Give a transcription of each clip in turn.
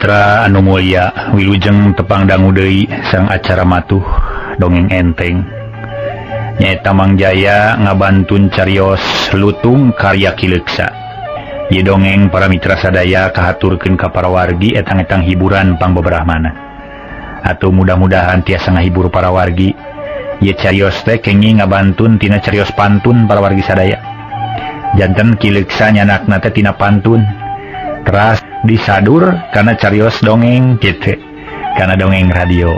Mitra anu Mulya Wilujeng tepang dangu deui sang acara matuh dongeng enteng nyaeta Mang Jaya ngabantun carios lutung karya Kileksa. Ieu dongeng para mitra sadaya kahaturkeun ka para wargi etang-etang hiburan pangbeberahmana. Atuh mudah-mudahan tiasa ngahibur para wargi. Ieu carios teh kenging ngabantun tina carios pantun para wargi sadaya. Janten Kileksa nyanakna teh tina pantun. Teras disadur karena carios dongeng gitu, karena dongeng radio.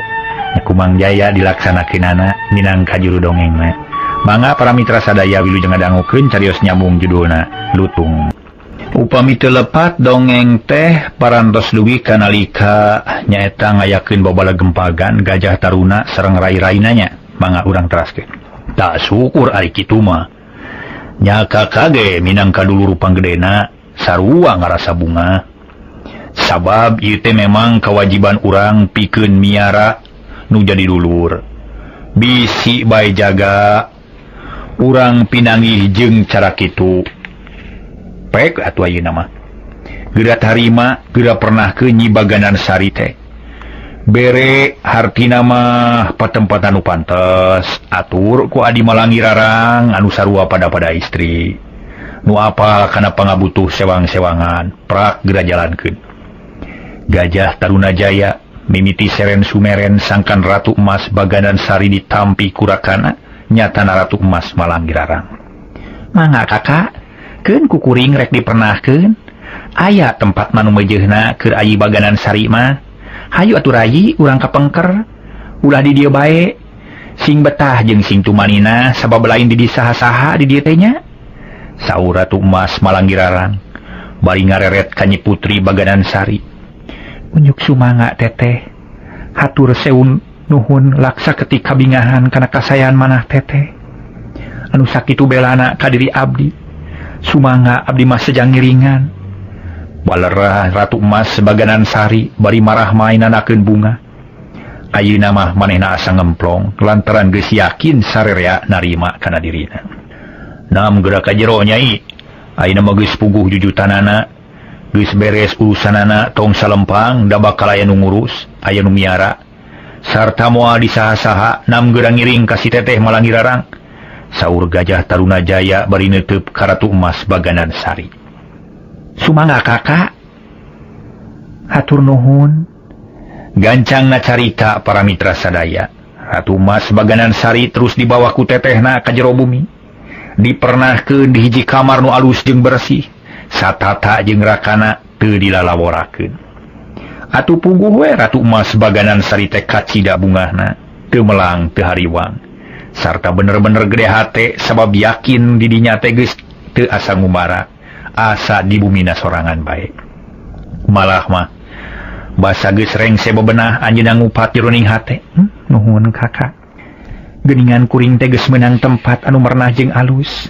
Kumang Jaya dilaksanakeunana minangka juru dongengna. Mangga para mitra sadaya wilujeng ngadangukeun carios nyambung judulna Lutung. Upami teu lepat dongeng teh parantos dugi kanalika nyaeta ngayakeun babala gempagan Gajah Taruna sareng rai-rainanya. Mangga urang teraskeun. Tak syukur ari kitu mah. Nya kakage minangka dulur panggedena sarua ngarasa bunga. Sabab ieu teh memang kewajiban urang pikeun miara nu jadi dulur. Bisi bae jaga urang pinanggih jeung cara kitu. Pek atuh ayeuna mah. Geura tarima, geura pernah ke Nyi Baganan Sari teh. Bere hartina mah patempatan nu pantes, atur ku adi malangi rarang anu sarua pada istri. Nu apal kana pangabutuh sewang-sewangan prak geura jalankeun. Gajah Taruna Jaya mimiti seren sumeren sangkan Ratu Emas Baganan Sari ditampi kurakana nyatana Ratu Emas Malanggirarang. Mangga kakak, keun kukuring rek dipernahkeun. Aya tempat manu mejeuna keur ayi Baganan Sari mah. Hayu atuh rayi urang kapengker. Ulah di dieu bae. Sing betah jeung sing tumanina sabab lain di dieu saha-saha di dieu teh nya. Saur Ratu Emas Malanggirarang bari ngareret ka Nyi Putri Baganan Sari. Unyuk sumanga teteh, hatur seun nuhun laksa ketika bingahan kana kasayan manah teteh. Anu sakitu belana ka diri abdi, sumanga abdi mah sejang ngiringan. Balerah Ratu Emas Baganan Sari bari marah main nanakeun bunga. Ayeuna mah manehna asa ngemplong lantaran geus yakin sarerea narima kana dirina. Nam geura ka jero nyai, ayeuna mah geus puguh jujutanana. Geus beres urusanana tong salempang da bakal aya nu ngurus, aya nu miara. Sarta moal disaha-saha nam geura ngiring ka si teteh Malanggirarang. Saur Gajah Taruna Jaya bari neuteup ka Ratu Emas Baganan Sari. Sumangga kakak. Hatur nuhun. Gancangna carita para mitra sadaya. Ratu Emas Baganan Sari terus dibawa ku tetehna ka jero bumi. Dipernahkeun di hiji kamar nu alus jeung bersih. Satata jeung rakana teu dilalaworakeun. Atuh puguh we Ratu Emas Baganan Sari teh kacida bungahna, teu melang teu hariwang. Sarta bener-bener gede hate sabab yakin di dinya teh geus teu asa ngumara, asa di bumina sorangan bae. Malah mah basa geus rengse bebenah anjeunna ngupat jroning hate. Nuhun kakak. Geuningan kuring teh geus meunang tempat anu mernah jeung alus.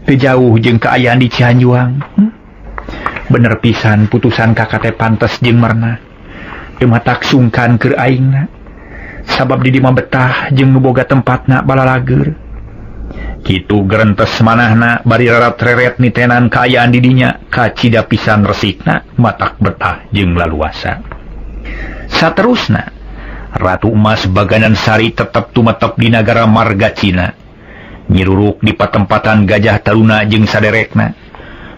Teu jauh jeung kaayaan di Cianjuang. Bener pisan putusan kakak teh pantes jeung mernah. Teu matak sungkan keur aingna. Sabab di dieu mah betah jeung nu boga tempatna balalager. Kitu gerentes manahna bari rarat-reret nitenan kaayaan di dinya kacida pisan resikna matak betah jeung laluasa. Saterusna Ratu Emas Baganan Sari tetep tumetep di nagara Margacina. Nyiruruk di patempatan Gajah Taruna jeung saderekna.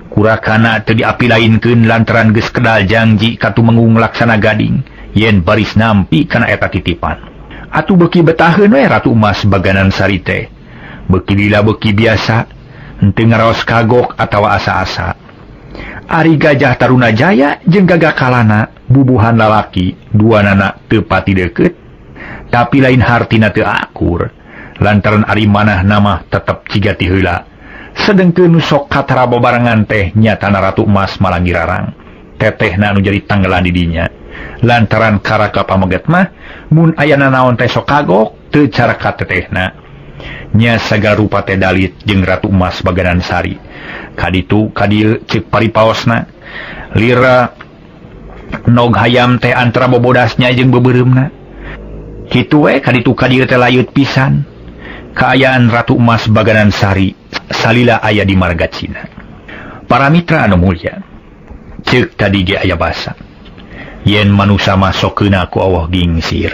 Kurakana teu diapilainkeun lantaran geus kedal janji ka Tumenggung Laksana Gading yen baris nampi kana eta titipan. Atuh beuki betaheun we Ratu Emas Baganan Sari teh. Beuki lila beuki biasa, henteu ngaraos kagok atawa asa-asa. Ari Gajah Taruna Jaya jeung gagakalana bubuhan lalaki duanana teu pati deukeut, tapi lain hartina teu akur. Lantaran ari manah nama tetep ciga ti heula. Sedengkeun nu sok katara babarengan teh nyatana Ratu Emas Malanggirarang. Tetehna nu jadi tanggelan di dinya. Lantaran karaka pameget mah mun ayana naon teh sok kagok teu caraka tetehna. Nya sagala rupa teh dalit jeung Ratu Emas Baganan Sari. Kaditu kadieu ceuk paripaosna. Lira nog hayam teh antara bobodasnya jeung beubeuremna. Kitu we kaditu kadieu teh layut pisan. Kaayaan Ratu Emas Baganan Sari salila aya di Margacina. Para mitra anu mulya, ceuk tadi ge aya basa. yen manusia masukkeun ku Allah gingsir.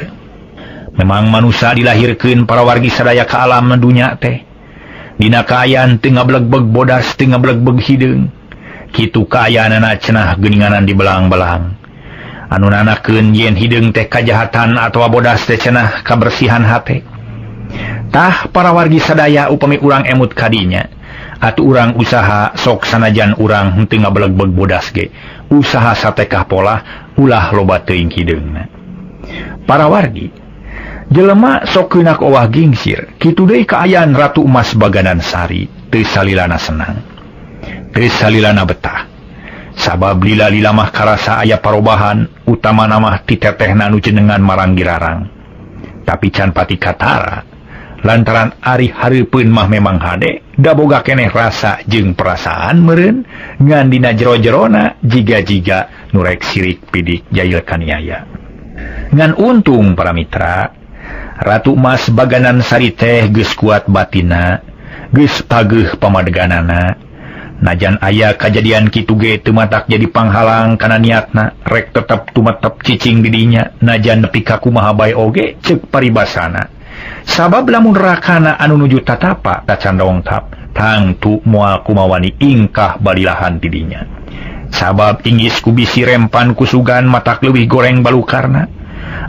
Memang manusia dilahirkeun para wargi sadaya ka alam dunya teh dina kaayaan teu ngablegbeg bodas teu ngablegbeg hideung kitu kaayaanana cenah geuninganan di belang-belang anu nanakeun yen hideung teh kajahatan atawa bodas teh cenah kabersihan hate. Tah para wargi sadaya upami urang emut kadinya atuh urang usaha sok sanajan urang henteu ngablegbeg bodas ge usaha satekah pola ulah loba teuing hideungna. Para wargi jelema sok keunak owah gingsir kitu deui kaayaan Ratu Emas Baganan Sari teu salilana senang teu salilana betah sabab lila-lila mah karasa aya parobahan utamana mah ti tetehna nu jenengan marang girarang tapi can pati katara lantaran ari hareupeun mah memang hade da boga keneh rasa jeung perasaan meureun ngan dina jero-jerona jiga-jiga nu rek sirik pidik jail kaniaya. Ngan untung para mitra Ratu Emas Baganan Sari teh geus kuat batina geus pageuh pamadeganana najan aya kajadian kitu ge teu matak jadi panghalang kana niatna rek tetep tumetep cicing di dinya najan nepi ka kumaha bae oge ceuk paribasana sabab lamun rakana anu nuju tatapa tacandong tap tangtu moal kumawani ingkah balilahan di dinya sabab inggis ku bisi rempan kusugan matak leuwih goreng balukarna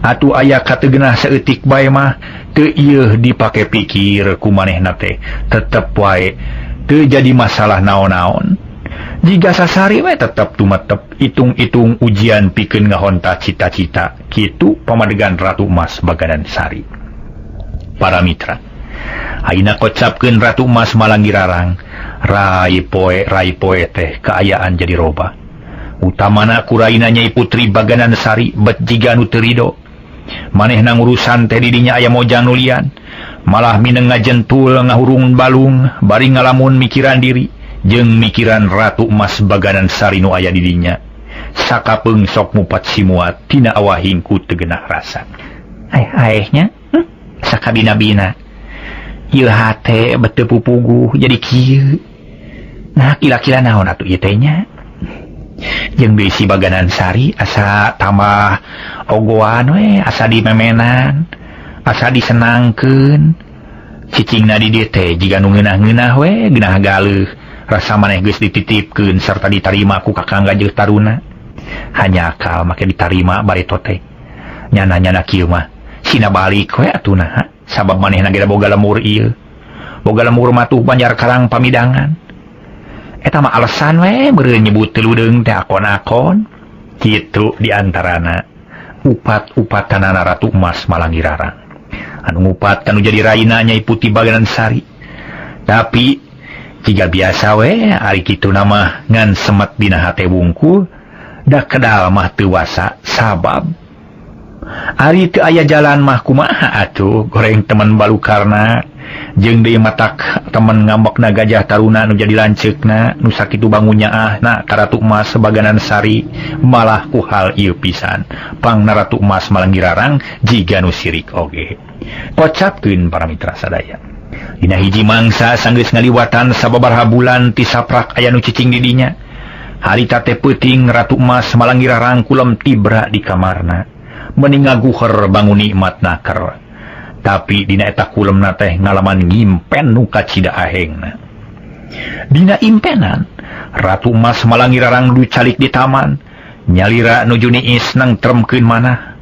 atuh aya kategenah saeutik bae mah teu ieu dipake pikir ku manehna teh tetep wae teu jadi masalah naon-naon jiga sasari we tetep tumetep itung-itung ujian pikeun ngahonta cita-cita kitu pamadegan Ratu Emas Baganan Sari. Para mitra ayeuna kocapkeun Ratu Emas Malanggirarang rai poe teh kaayaan jadi roba utamana kuraina Nyai Putri Baganan Sari bet jiga nu teu ridho manehna ngurusan teh di dinya aya mojang nulian malah mineng ngajentul ngahurung balung bari ngalamun mikiran diri jeung mikiran Ratu Emas Baganan Sari nu aya di dinya sakapeung sok mupat simuat tina awahing ku teu geunah rasa aeh-aehnya sakabina-bina ieu hate beteu pupuguh jadi kieu nah kira-kira naon atuh ieu teh nya jeung deui si Baganan Sari asa tambah ogoan we asa dimemenan asa disenangkeun cicingna di dieu teh jiga nu ngeunah-ngeunah we geunah galeuh rasa maneh geus dititipkeun sarta ditarima ku kakang jeung taruna hanya akal make ditarima bareto teh nyana-nyana kieu mah sina balik we atuna sabab manehna ge boga lemur ieu boga lemur mah tuh banjar karang pamidangan eta mah alasan we meureun nyebut teludeung teh akon-akon kitu diantarana upat-upatanana Ratu Emas Malanggirarang anu ngupat kanu jadi raina Nyai Putih Baganan Sari tapi jika biasa we ari kitu nama ngan semet dina hate wungkul da kedal mah teu wasa sabab ari teu aya jalan mah kumaha atuh goreng temen balukarna jeung deui matak temen ngambekna gajah taruna nu jadi lanceukna nu sakitu bangunnyaahna ka Ratu Emas Baganan Sari malah ku hal ieu pisan pangna Ratu Emas Malanggirarang jiga nu sirik oge. Kocapkeun para mitra sadaya dina hiji mangsa sanggeus ngaliwatan sababaraha bulan ti saprak aya nu cicing di dinya harita teh peuting Ratu Emas Malanggirarang kulem tibra di kamarna meuning ngaguher bangun nikmatna keur tapi dina eta kulemna teh ngalaman ngimpen nu kacida ahengna. Dina impenan Ratu Emas Malanggirarang nu calik di taman nyalira nuju niis nang tremkeun manah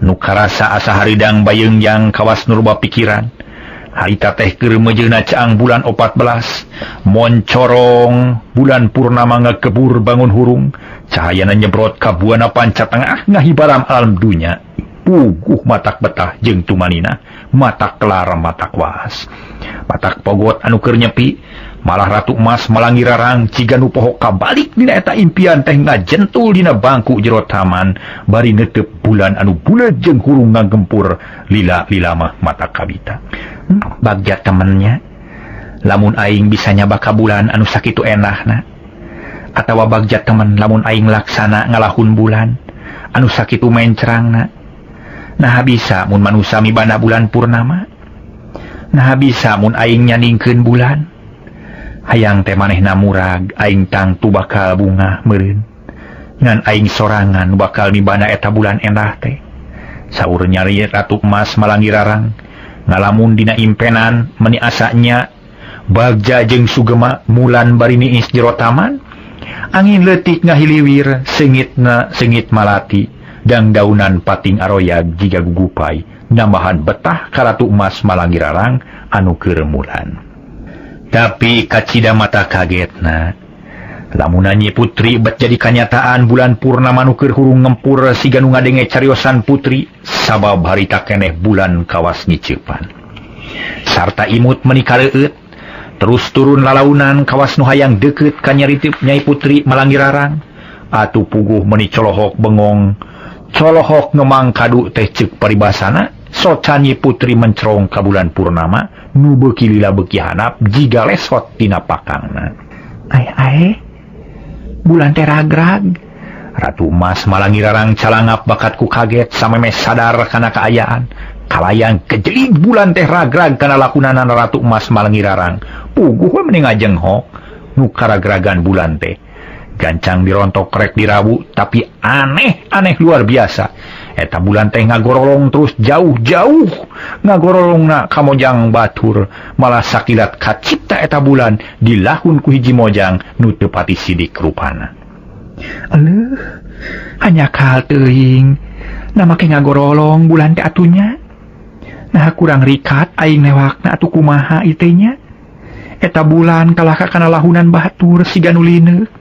nu karasa asa haridang bayeungjang kawas nurba pikiran harita teh keur mejeuna caang bulan 14 moncorong bulan purnama ngakebur bangun hurung cahayana nyebrot ka buana panca tengah ngahibaram alam dunya puguh matak betah jeung tumanina matak kelar matak was matak pogot anu keur nyepi malah Ratu Emas Malanggirarang ciga nu poho kabalik dina eta impian teh ngajentul dina bangku jero taman bari neuteup bulan anu bulet jeung hurung ngagempur lila-lila mah matak kabita bagja temennya lamun aing bisa nyaba ka bulan anu sakitu enahna atawa bagja temen lamun aing laksana ngalahun bulan anu sakitu mencerangna nah bisa mun manusia mibana bulan purnama nah bisa mun aing nyaningkeun bulan hayang teh manehna murag aing tangtu bakal bunga meureun ngan aing sorangan bakal mibana eta bulan endah teh. Saur nyari Ratu Emas Malanggirarang ngalamun dina impenan meni asanya Bagja jeung Sugema mulan bari niis jero taman, angin leutik ngahiliwir sengitna sengit malati dang daunan pating aroyag jiga gugupai nambahan betah ka Ratu Emas Malanggirarang anu keur mulan. Tapi kacida mata kagetna lamun Nyi Putri bet jadi kanyataan bulan purnama nu keur hurung ngempur siga nu ngadenge cariosan putri sabab harita keneh bulan kawas ngiceupan. Sarta imut menikareut terus turun lalaunan kawas nu hayang deukeut ka nyaritip Nyai Putri Malanggirarang atuh puguh meni colohok bengong colohok ngemang kadu teh ceuk paribasana socan Nyi Putri mencerong ka bulan purnama nu beuki lila beuki hanap jiga lesot tina pakangna. Ai bulan teh ragrag. Ratu Emas Malanggirarang calangap bakatku kaget sameme sadar kana kaayaan. Kalayang kejeling bulan teh ragrag kana lakunanan Ratu Emas Malanggirarang. Puguh we mending ajenghok nu karagragan bulan teh. Gancang dirontok rek dirabu tapi aneh luar biasa. Eta bulan teh ngagorolong terus jauh-jauh ngagorolongna ka mojang batur malah sakilat kacipta eta bulan dilahun ku hiji mojang nu teu pati sidik rupana. Aleuh hanya kal teuing na make ngagorolong bulan teh atunya. Nah kurang rikat aing lewakna atuh kumaha ieu nya. Eta bulan kalahka kana lahunan batur siga nu lineuk.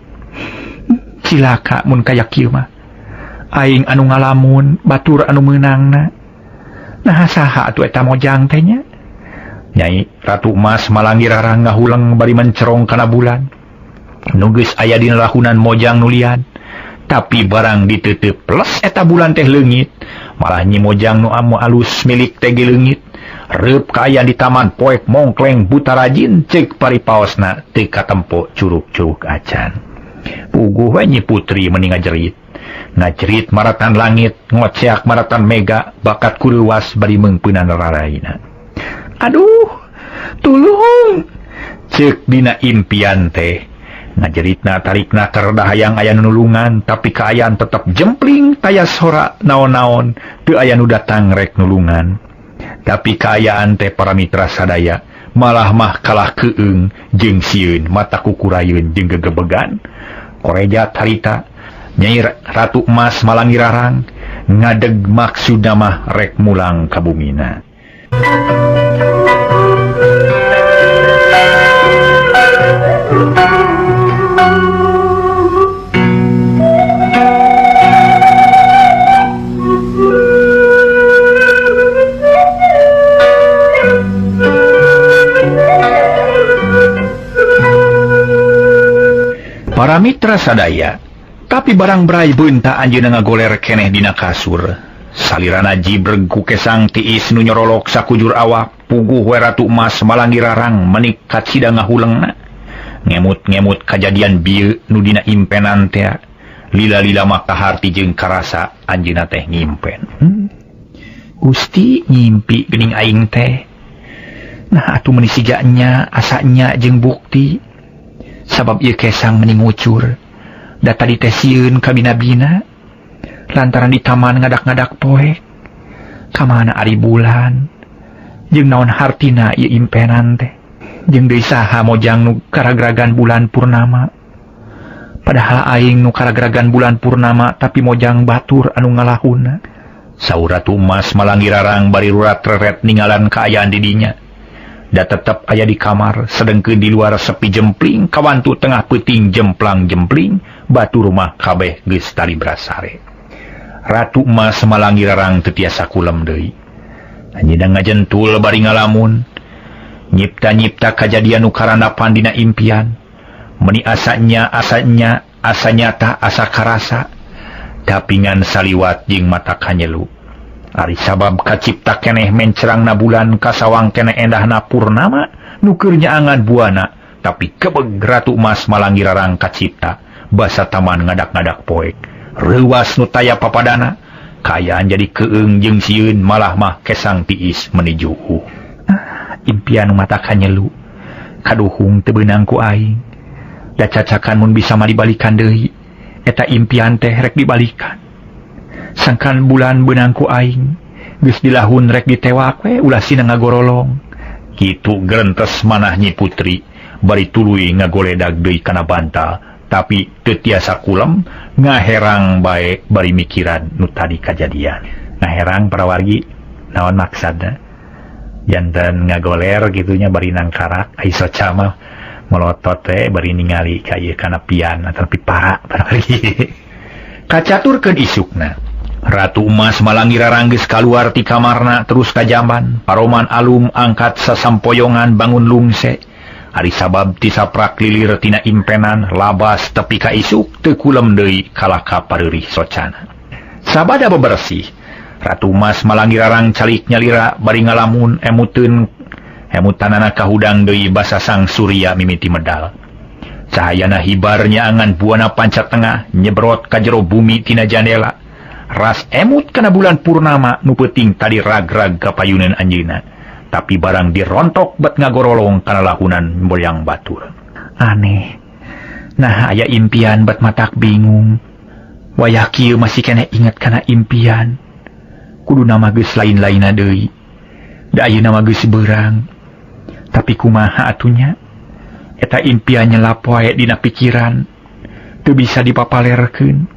Cilaka mun kaya kieu mah. Aing anu ngalamun batur anu meunangna. Nah saha atuh eta mojang teh nya? Nyai Ratu Emas Malanggirarang ngahuleng bari mencerong kana bulan. Nu geus aya dina lahunan mojang nu lian. Tapi barang diteuteup plus eta bulan teh leungit, malah nyi mojang nu amu alus milik teh leungit. Reup kaaya di taman poek mongkleng buta rajin ceuk paripaosna teu katempo curug-curug acan. Puguh we Nyi Putri meni ngajerit maratan langit ngoceak maratan mega bakat kuruwas bari meungpeunana raraina. Aduh tulung ceuk dina impian teh ngajeritna tarikna keredah hayang aya nulungan tapi kaayaan tetep jempling taya sora naon-naon teu aya nu datang rek nulungan. Tapi kaayaan teh para mitra sadaya malah mah kalah keung jeung sieun mata kukurayeun jeung gegebegan. Koreja tarita Nyai Ratu Emas Malanggirarang ngadeg maksudna mah rek mulang ka bumina. Para mitra sadaya, tapi barang berai beunta anjeunna ngagoler keneh dina kasur. Salirana jibreg ku kesang tiis nu nyorolok sakujur awak, puguh we Ratu Emas Malanggirarang menik kacida ngahulengna. Ngemut-ngemut kajadian bieu nu dina impenan teh. Lila-lila mah kaharti jeung karasa anjeunna teh ngimpen. Gusti ngimpi geuning aing teh. Nah atuh meuni siganya asanya jeung bukti. Sabab ieu kesang meni ngucur. Da tadi teh sieun ka bina-bina lantaran di taman ngadak-ngadak poek. Kamana ari bulan? Jeung naon hartina ieu impenan teh? Jeung deui saha mojang nu karagragan bulan purnama? Padahal aing nu karagragan bulan purnama tapi mojang batur anu ngalahuna. Saur Ratu Emas Malanggirarang bari rurat reret ningalan kaayaan di dinya. Da tetep aya di kamar sedengkeun di luar sepi jempling kawantu tengah peuting jemplang jempling batu rumah kabeh geus tali brasare. Ratu Emas Malanggirarang teu tiasa kulem deui. Anjeunna ngajentul bari ngalamun nyipta-nyipta kajadian nu karandapan dina impian. Meuni asanya asa nyata asa karasa tapi ngan saliwat jeung mata kanyelu. Ari sabab kacipta keneh mencerangna bulan kasawang keneh endahna purnama nu keur nyaangan buana tapi kebeg Ratu Emas Malanggirarang kacipta basa taman ngadak-ngadak poek reuwas nu taya papadana kaayaan jadi keung jeung sieun malah mah kesang tiis menuju impian mata kanyelu kaduhung teu beunang ku aing da cacakan mun bisa mah dibalikan deui eta impian teh rek dibalikan. Sangkan bulan benangku aing geus dilahun rek ditewak we ulah sina ngagorolong. Kitu gerentes manah Nyi Putri bari tuluy ngagoledag deui kana bantal, tapi teu tiasa kulem ngaherang bae bari mikiran nu tadi kajadian. Ngaherang para wargi naon maksudna? Janten ngagoler gitunya bari nangkarak ai soca mah melotot teh bari ningali ka ieu kana pian atapi para wargi. Kacaturkeun isukna. Ratu Emas Malanggirarang geus kaluar ti kamarna terus ka jamban. Paroman alum angkat sasampoyongan bangun lungse. Ari sabab ti saprak lilir tina impenan labas tepi ka isuk teu kulem deui kalaka pareurih socana. Sabada bebersih, Ratu Emas Malanggirarang calik nyalira bari ngalamun emutanana kahudang deui basa sang surya mimiti medal. Cahayana hibarnya angan buana panca tengah nyebrot ka jero bumi tina jandela. Ras emut kana bulan purnama nu peuting tadi rag-rag kapayunan anjeunna, tapi barang dirontok bet ngagorolong kana lahunan boyang batur. Aneh. Nah aya impian bet matak bingung. Wayah kieu masih kena inget kana impian. Kudu nama geus lain-lainna deui. Da ayeuna mah geus beurang. Tapi kumaha atunya? Eta impian nyelap wae dina pikiran. Teu bisa dipapalerkeun.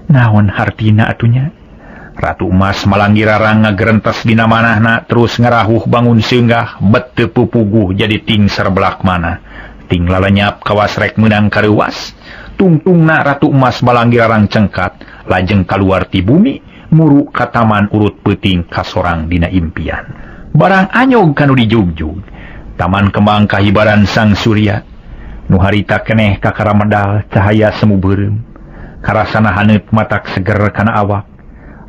Naon hartina atunya? Ratu Emas Malanggirarang ngagerentes dina manahna terus ngarahuh bangun seunggah bet teu pupuguh jadi ting serbelak mana. Ting lalenyap kawas rek meunang kareuwas. Tungtungna Ratu Emas Malanggirarang cengkat lajeng kaluar ti bumi muru ka taman urut peuting kasorang dina impian. Barang anyog kanu dijugjug. Taman kembang kahibaran sang surya. Nu harita keneh kakaramedal cahaya semu beureum. Karasana haneut matak seger kana awak.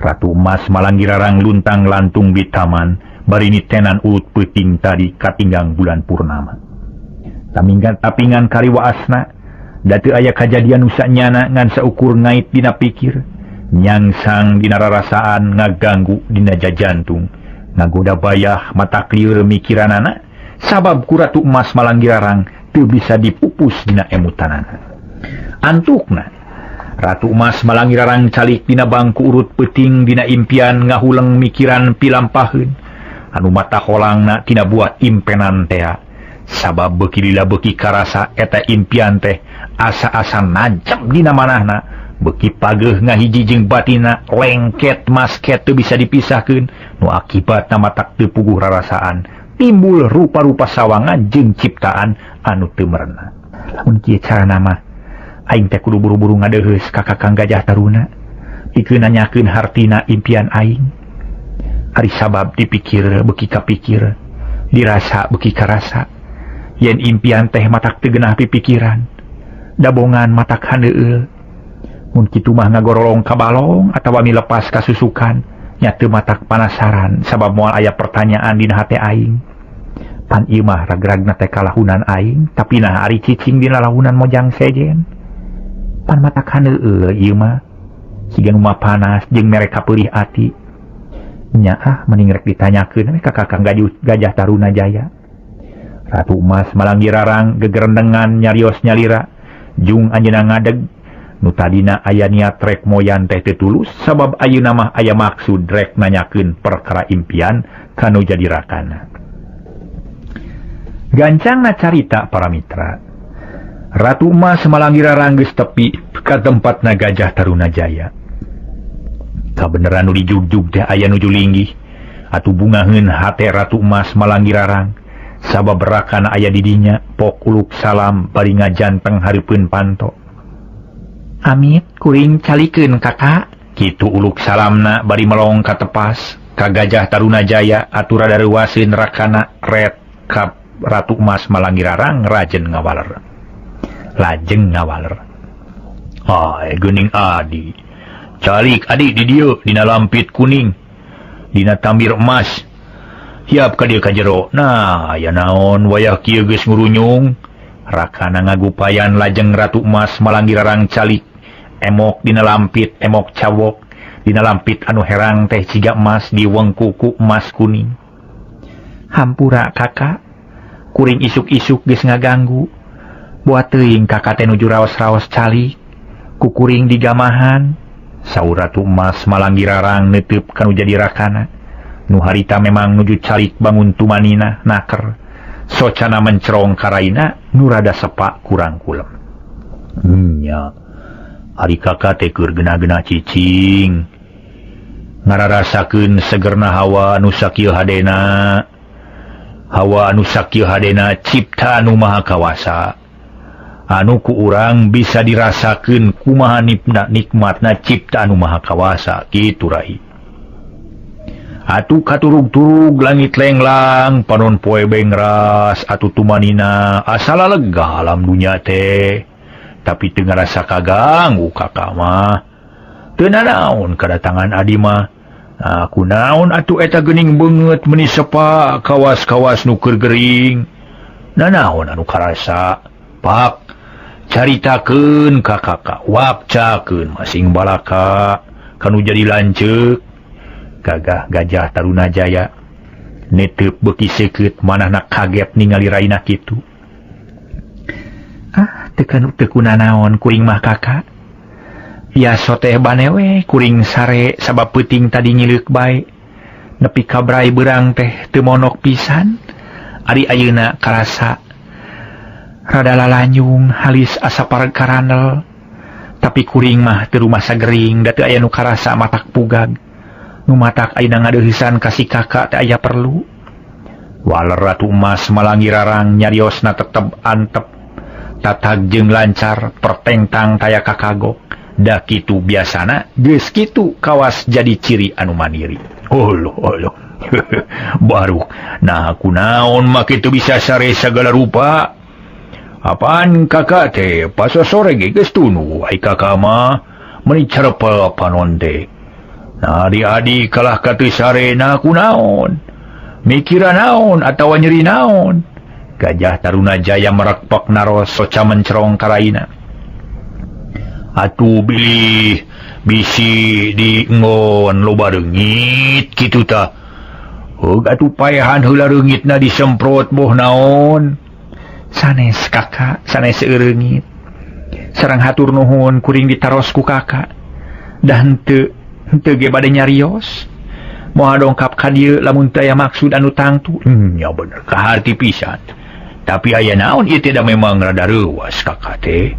Ratu Emas Malanggirarang luntang lantung di taman bari nitenan ulut peuting tadi katinggang bulan purnama. Tapingan kariwaasna da teu aya kajadian nu sanyana ngan saukur ngait dina pikir, nyangsang dina rarasaan ngaganggu dina jajantung, ngagoda bayah matak lieur mikiranana sabab ku Ratu Emas Malanggirarang teu bisa dipupus dina emutanana. Antukna Ratu Emas Malanggirarang calik dina bangku urut peuting dina impian ngahuleng mikiran pilampaheun anu mata holangna tina buah impenan teh sabab beuki lila beuki karasa eta impian teh asa-asa nancep dina manahna beuki pageuh ngahiji jeung batina lengket masket teu bisa dipisahkeun nu akibatna matak teu puguh rarasaan timbul rupa-rupa sawangan jeung ciptaan anu teu merenah. Lamun kieu carana mah aing teh kudu buru-buru ngadeuheus ka Kakang Gajah Taruna pikeun nanyakeun hartina impian aing. Ari sabab dipikir beuki kapikir, dirasa beuki karasa. Yen impian teh matak teu geunah pipikiran, dabongan matak handeueul. Mun kitu mah ngagorolong ka balong atawa milepas ka susukan, nya teu matak panasaran sabab moal aya pertanyaan dina hate aing. Pan ieu mah ragragna teh kalahunan aing, tapi nah ari cicing dina lahunan mojang sejen. Pan matak handeueul ieu mah siga nu mah panas jeung mere kapeulih ati. Nya mending rek ditanyakeun ka Kakang Gajah Taruna Jaya. Ratu Emas Malanggirarang gegerendengan nyarios nyalira jung anjeunna ngadeg nu tadina aya niat rek moyan teh teu tulus sabab ayeuna mah aya maksud rek nanyakeun perkara impian kanu jadi rakana. Gancangna carita para mitra. Ratu Emas Malanggirarang geus tepi ka tempatna Gajah Taruna Jaya. Kabeneran nu dijugjug teh aya nuju linggih atuh bungaheun hate Ratu Emas Malanggirarang sabab rakana aya di dinya pok uluk salam bari ngajanteng hareupeun panto. Amit kuring calikeun kakak. Kitu uluk salamna bari melong ka tepas ka Gajah Taruna Jaya atuh rada reuaseun rakana ret ka Ratu Emas Malanggirarang rajen ngawaler. Lajeng ngawaler. Geuning adi. Calik adi di dieu dina lampit kuning. Dina tambir emas. Hiap ka dieu ka jero. Nah, aya naon wayah kieu geus ngurunyung. Rakana ngagupayan lajeng Ratu Emas Malanggirarang calik. Emok dina lampit, emok cawok. Dina lampit anu herang teh ciga emas diwengkuku emas kuning. Hampura kakak. Kuring isuk-isuk geus ngaganggu. Buat teuing kakak teh nuju raos-raos calik. kukuring digamahan Saur Ratu Emas Malanggirarang netep kanu jadi rakana. Nu harita memang nuju calik bangun tumanina naker. Socana mencerong karaina nu rada sepak kurang kulem. Nya. Ari kakak teh keur gena-gena cicing. Ngararasakeun segerna hawa anu sakieu hadena. Hawa anu sakieu hadena cipta anu maha kawasa. Anu ku urang bisa dirasakeun kumaha nikmatna cipta anu maha kawasa kitu rai. Atuh katurug-turug langit lenglang panon poe bengras atuh tumanina asal lega alam dunya teh. Tapi teu ngarasa kaganggu kakak mah. Teu nanaon kedatangan adi mah. Nah, kunaon atuh eta geuning beungeut meuni sepa kawas-kawas nu keur gering. Nanaon anu karasa? Pak, caritakeun ka kakak, wapcakeun masing balaka kanu jadi lanceuk. Gagah Gajah Taruna Jaya netep beuki seukeut manahna kaget ningali raina kitu. Teu naon kuring mah kakak. Biasa teh banewe kuring sare sabab peuting tadi nyileuk bae. Nepi ka brai beurang teh teu monok pisan. Ari ayeuna karasa rada lalanyung halis asa pareg karandel. Tapi kuring mah teu rumasa gering da teu aya nu karasa matak pugag. Nu matak ayeuna ngadeuheusan ka si kakak teh aya perlu. Waler Ratu Emas Malanggirarang nyariosna tetep antep. Tatag jeung lancar pertengtang taya kakagok. Da kitu biasana geus kitu kawas jadi ciri anu mandiri. Oloh. Baru nah kunaon mah kitu bisa sare sagala rupa. Apaan kakak teh pas sore ge geus tunu ai kakak mah meuni carepel panon teh. Nah adi kalah ka teu sarena kunaon? Mikira naon atawa nyeri naon? Gajah Taruna Jaya merekpak naros soca mencerong karaina. Atuh bilih bisi di ngon loba reungit kitu tah. Heug atuh paehan heula reungitna disemprot boh naon. Sanes kakak, sanes eureungit. Sareng hatur nuhun kuring ditaros ku kakak. Da henteu ge bade nyarios. Moal dongkap ka dieu lamun teu aya maksud anu tangtu. Nya bener kaharti pisan. Tapi aya naon ieu teh da memang rada reuwas kakak teh.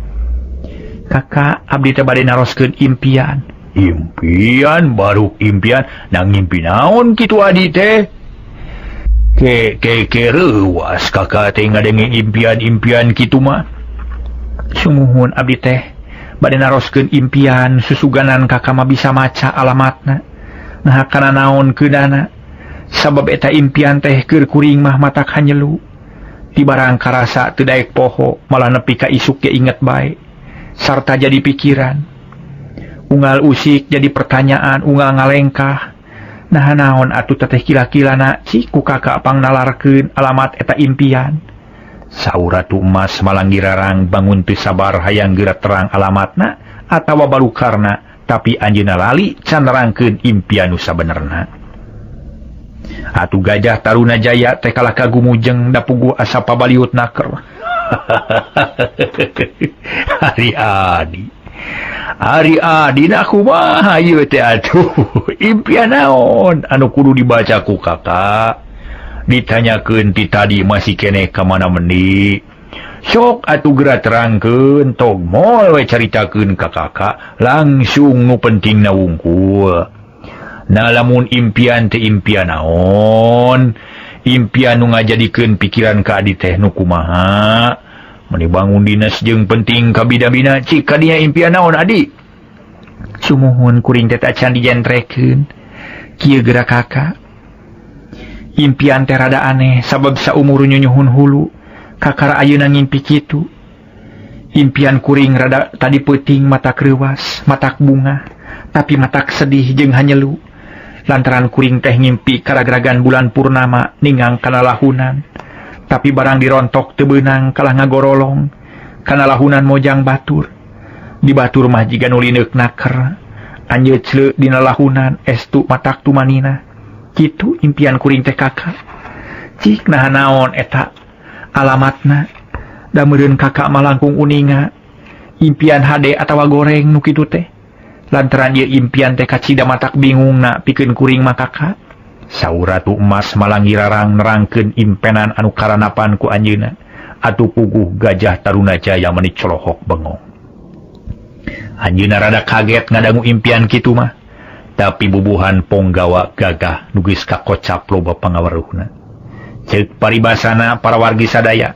Kakak abdi teh bade naroskeun impian. Impian baru impian nang ngimpi naon kitu adi teh? Ke reuwas kakak teh ngadenge impian kitu mah. Sumuhun abdi teh bade naroskeun impian susuganan kakak mah bisa maca alamatna. Nah kana naon keudana. Sabab eta impian teh keur kuring mah matak hanyelu. Di barang karasa teu daek poho malah nepi ka isuk ge inget bae. Sarta jadi pikiran. Unggal usik jadi pertanyaan, unggal ngalengkah. Nah naon atuh teteh kila-kilana cik ku kakak pang nalarkeun alamat eta impian. Saur Ratu Emas Malanggirarang bangun teu sabar hayang geura terang alamatna atawa balukarna, tapi anjeunna lali can nerangkeun impian nu sabenerna. Atuh Gajah Taruna Jaya teh kalah kagumujeng da puguh asa pabaliut naker. Ari adi na kumaha ieu teh atuh. Impian naon anu kudu dibaca ku kakak? Ditanyakeun ti tadi masih keneh ka mana mendi. Sok atuh geura terangkeun tog moal we caritakeun ka kakak langsung nu pentingna wungkul. Nah lamun impian teh impian naon? Impian nu ngajadikeun pikiran ka adi teh nu kumaha? Meni bangun dinas jeung penting ka bida-bina cik ka dinya impian naon adi? Sumuhun kuring teh can dijentrekeun. Kieu geura kakak. Impian teh rada aneh sabab saumur nyunyuhun hulu kakara ayeuna ngimpi kitu. Impian kuring rada tadi peuting matak reuwas, matak bunga, tapi matak sedih jeung hanyelu. Lantaran kuring teh ngimpi karagragan bulan purnama ningang kana lahunan. Tapi barang dirontok teu beunang kalah ngagorolong kana lahunan mojang batur. Di batur mah jiga nu lineuk naker. Anjeut ceuleuh dina lahunan estu matak tumanina. Kitu impian kuring teh kakak. Cik naha naon eta alamatna. Da meureun kakak mah langkung uninga. impian HD atawa goreng nu kitu teh lantaran ieu impian teh kacida matak bingung na pikeun kuring mah kakak saur Ratu Emas Malanggirarang nerangkeun impenan anu karanapan ku anjeunna atuh puguh Gajah Tarunajaya meuni colohok bengong. Anjeunna rada kaget ngadangu impian kitu mah tapi bubuhan Ponggawa gagah nu geus kakocap loba pangaweruhna. Ceuk paribasana para wargi sadaya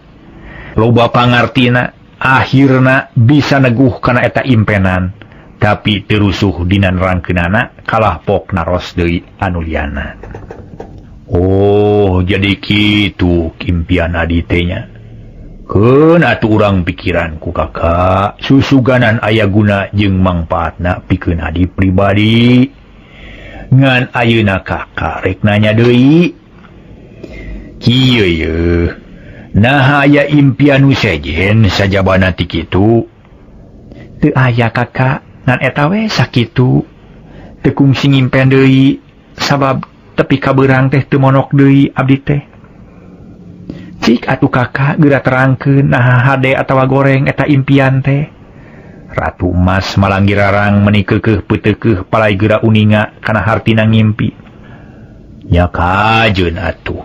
loba pangartina akhirna bisa neguh kana eta impenan tapi terusuh dina nerangkeunana kalah pok naros deui anu liana. Oh jadi kitu impian aditenya. Keun atuh urang pikiran ku kakak susuganan aya guna jeung mangpaatna pikeun adi pribadi. Ngan ayeuna kakak rek nanya deui. Kieu yeuh. Nah aya impian nu sejen sajabana ti kitu. Teu aya kakak ngan eta we sakitu. Teu kungsi ngimpen deui sabab tepi kabeurang teh teu monok deui abdi teh. Cik atuh kakak geura terangkeun nah HD atawa goreng eta impian teh. Ratu Emas Malanggirarang meuni keukeuh peuteukeuh palai geura uninga kana hartina ngimpi. Nya kajeun atuh.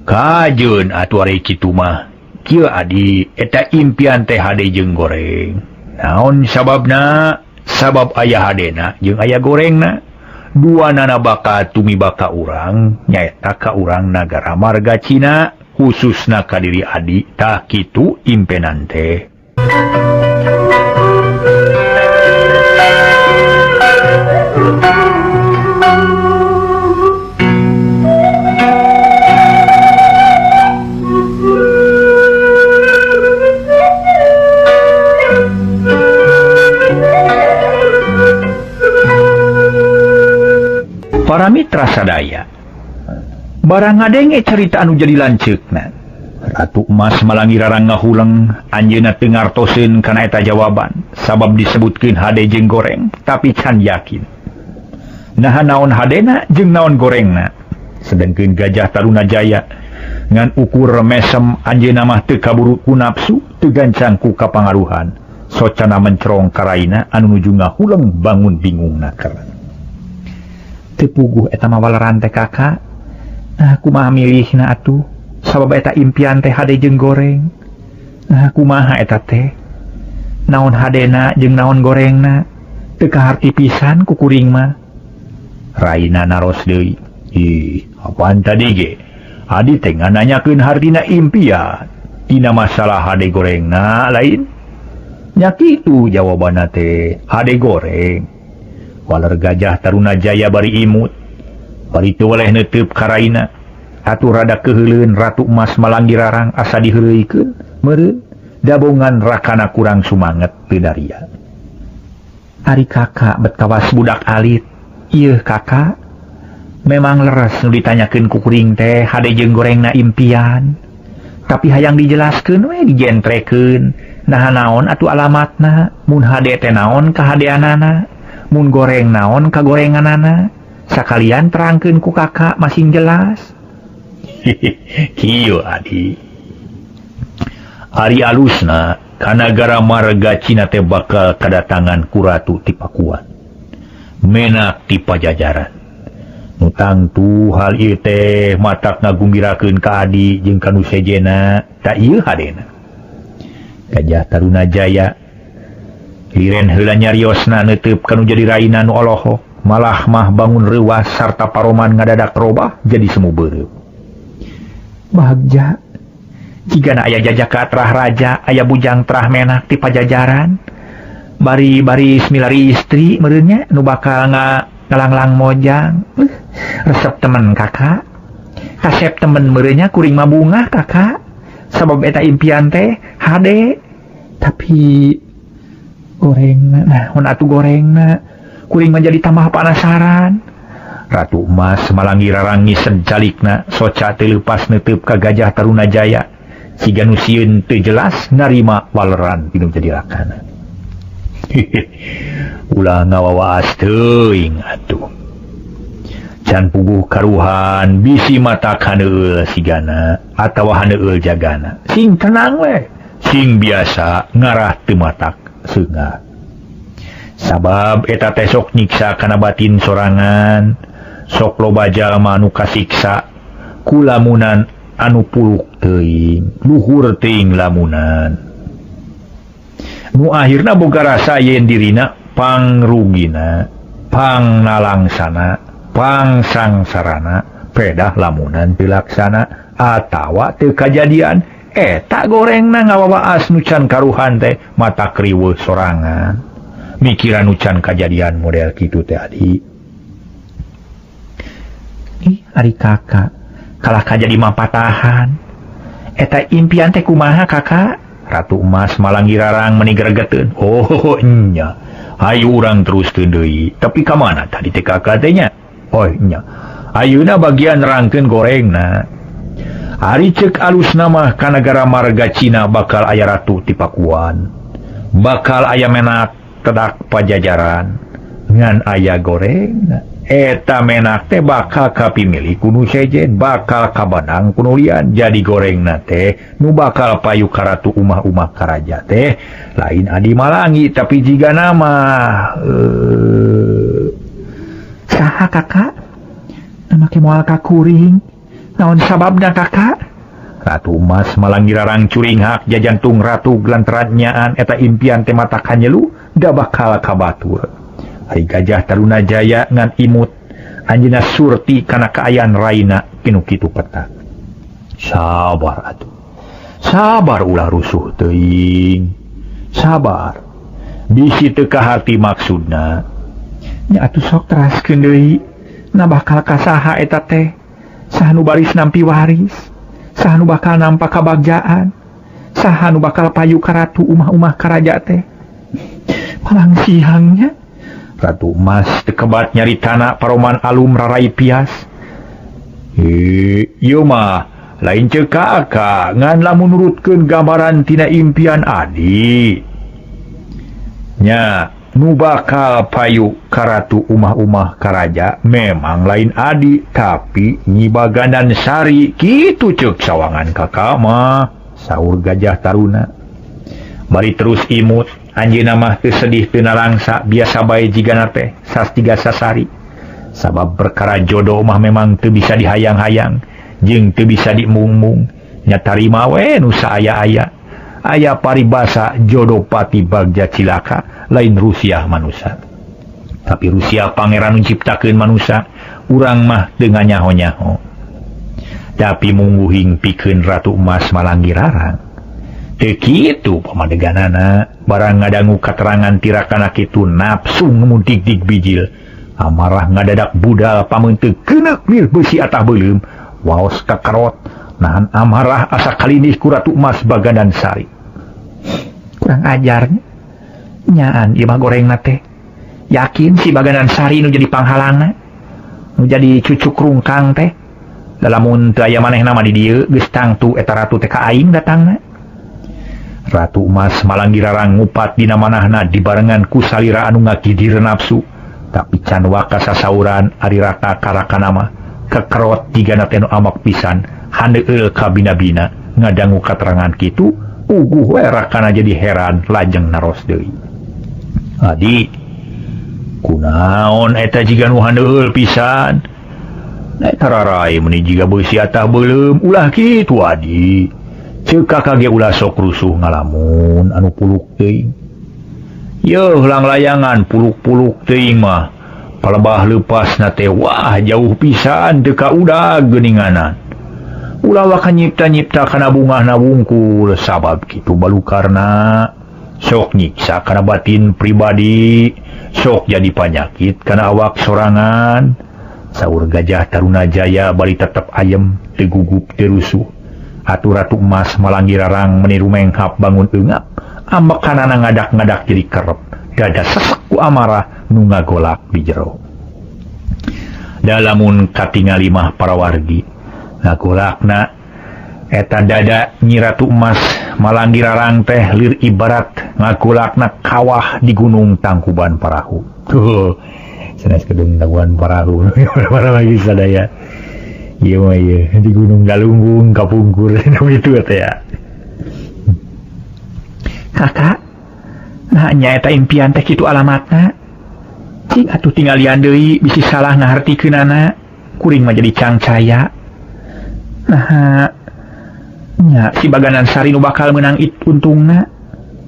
Kajeun atuh ari kitu mah. Kieu adi eta impian teh HD jeung goreng. Naon sababna? Sabab aya HD-na jeung aya gorengna. Duanana baka tumiba ka urang nyaeta ka urang nagara marga Cina khususna ka diri adi tah kitu impenan teh. Para mitra sadaya, barang ngadenge cerita anu jadi lanceukna. Ratu Emas Malanggirarang ngahuleng anjeunna teu ngartoseun kana eta jawaban sabab disebutkeun HD jeung goreng tapi can yakin. Nah naon HD-na jeung naon gorengna. Sedengkeun Gajah Tarunajaya ngan ukur mesem anjeunna mah teu kaburu ku nafsu teu gancang ku kapangaruhan. Socana mencerong karaina anu nuju ngahuleng bangun bingungna keur. Tepuguh eta mah waleran teh kakak. Nah kumaha milihna atuh sabab eta impian teh HD jeung goreng. Nah kumaha eta teh naon HD-na jeung naon gorengna teu kaharti pisan ku kuring mah. Raina naros deui. Ih, apaan tadi ge? Adi teh ngananyakeun hartina impian. Dina masalah HD gorengna lain. Nya kitu jawabanna teh HD goreng. Waler Gajah Tarunajaya bari imut bari teu weleh neuteup karaina atuh rada keheuleun Ratu Emas Malanggirarang asa diheureuikeun meureun dabongan rakana kurang sumanget teu daria. Ari kakak bet kawas budak alit. Ieu kakak memang leres nu ditanyakeun ku kuring teh HD jeung gorengna impian tapi hayang dijelaskeun we dijentrekeun nah naon atuh alamatna mun HD teh naon kahadeanana mun goreng naon kagorenganana sakalian terangkeun ku kakak masing jelas. Kieu adi ari alusna ka nagara marga Cina teh bakal kadatangan ku ratu ti Pakuan menak ti Pajajaran nu tangtu hal ieu teh matak ngagumbirakeun ka adi jeung ka nu sejena ta ieu hadena. Gajah Tarunajaya liren heula nyariosna neuteup kanu jadi raina nu olohok malah mah bangun reuwas sarta paroman ngadadak robah jadi semu beureup. Bagja jigana aya jajaka trah raja aya bujang trah menak ti Pajajaran bari milari istri meureun nya nu bakal ngalanglang mojang. Resep temen kakak kasep temen meureun nya kuring mah bungah kakak sabab eta impian teh HD tapi gorengna, nah atuh gorengna kuring menjadi tambah penasaran. Ratu Emas Malanggirarang ngisen calikna soca teu leupas neuteup ka Gajah Tarunajaya siga nu sieun teu jelas narima waleran pinu jadi rakana. Ulah ngawawaas teuing atuh. Can puguh karuhan bisi mata haneueul sigana atawa haneueul jagana. Sing tenang we, sing biasa ngarah teu matak sengat sabab eta teh sok nyiksa kana batin sorangan sok loba jalma anu kasiksa ku lamunan anu puluk teuing luhur teuing lamunan nu akhirna boga rasa yen dirina pangrugina pangnalangsana pangsangsarana pedah lamunan dilaksana atawa teu kajadian tak gorengna ngawawaas nu can karuhan teh mata kriweuh sorangan mikiran nu can kajadian model kitu teh adi ari kakak kalah kajadi mapatahan eta impian teh kumaha kakak Ratu Emas Malanggi Rarang meni gregeteun oh nya hayu urang terus deui tapi ka mana tadi teh kakak teh nya oh nya ayeuna bagian rangkeun gorengna ari ceuk alusna mah ka nagara marga Cina bakal aya ratu ti Pakuan bakal aya menak tedak pajajaran ngan aya gorengna eta menak teh bakal kapimilih kuno sejen bakal kabadang kuno lian jadi gorengna teh nu bakal payu ka ratu umah-umah karaja teh lain Adi Malangi tapi jiga nama saha kakak nama moal kakuring naon sababna kakak Ratu Emas Malanggi Rarang curing hak jajantung ratu gelanteranyaan eta impian teh mata kanyelu da bakal kabatur Hari Gajah Taruna Jaya ngan imut anjeunna surti kana kaayaan raina pinu kitu petak sabar atuh sabar ulah rusuh teuing sabar bisi teu ka hati maksudna nya atuh sok teraskeun deui na bakal kasaha eta teh saha nu baris nampi waris saha nu bakal nampa kabagjaan saha nu bakal payu ka ratu umah-umah karaja teh palang sihangnya Ratu Emas tekebat nyari tanah paroman alum rarai pias ieu mah lain ceuk kakak ngan lamun nurutkeun gambaran tina impian Adi nya nu bakal payu ka ratu umah-umah karaja memang lain Adi tapi Nyi Baganan Sari kitu ceuk sawangan kakak mah saur Gajah Taruna bari terus imut anjeunna mah teu sedih teu nalangsa biasa bae jigana teh sastiga sasari sabab perkara jodoh mah memang teu bisa dihayang-hayang jeung teu bisa dimung-mung nya tarima we nu saaya-aya aya paribasa jodoh pati bagja cilaka lain rusiah manusia tapi rusiah pangeran menciptakeun manusia urang mah teu nganyaho-nyaho tapi mungguhing pikeun Ratu Emas Malanggi Rarang teu kitu pamadeganana barang ngadangu katerangan tirakana kitu nafsu ngemuntik-dik bijil amarah ngadadak budal pamun teu keuneuk mir beusi atah beulem waos kakarot nahan amarah asa kalinih ku Ratu Emas Baganan Sari kurang ajarnya nyaan ieu mah gorengna teh yakin si Baganan Sari nu jadi panghalangna nu jadi cucuk rungkang teh lamun teu aya manehna mah di dieu geus tangtu eta ratu teh ka aing datangna Ratu Emas Malanggi Rarang ngupat dina manahna dibarengan ku salira anu ngakidir nafsu tapi can waka sasauran ari raka karakana mah kekerot tigana teh nu amak pisan handeueul ka bina-bina ngadangu katerangan kitu uguh we rakana jadi heran lajeng naros deui Adi kunaon eta jiga nu handeueul pisan eta rarai meuni jiga beusi atah beulem ulah kitu Adi ceuk kakak ge ulah sok rusuh ngalamun anu puluk teuing yeuh lang layangan puluk-puluk teuing mah palebah leupasna teh wah jauh pisan teu ka udag geuninganan ulah waka nyipta-nyipta kana bungahna wungkul sabab kitu balukarna sok nyiksa kana batin pribadi sok jadi panyakit kana awak sorangan saur Gajah Taruna Jaya bari tetep ayem teu gugup teu rusuh atuh Ratu Emas Malanggi Rarang meniru menghap bangun eungap ambekanana ngadak-ngadak jadi kerep dada sesek ku amarah nu ngagolak di jero dalamun katingali mah para wargi ngagolakna eta dada Nyi Ratu Emas Malanggi Rarang teh lir ibarat ngagolakna kawah di Gunung Tangkuban Parahu tuh sanes kedung Tangkuban Parahu para lagi sadaya iya mah iya di Gunung Galunggung kapungkur itu teh ya kakak Nah nyaeta impian teh kitu alamatna. Cing atuh tinggalian deui bisi salah ngahartikeunana, kuring mah jadi cangcaya. Nah nya si Baganan Sari nu bakal menang untungna.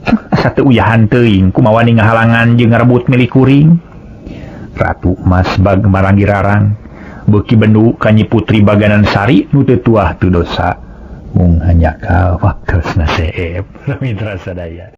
Asa teu uyahan teuing kumaha ngahalangan jeung ngarebut milik kuring. Ratu Mas Bag Marangirarang beuki bendu ka Nyi Putri Baganan Sari nu teu tuah teu dosa. Mung hanya ka waktosna seep. Mitra sadaya.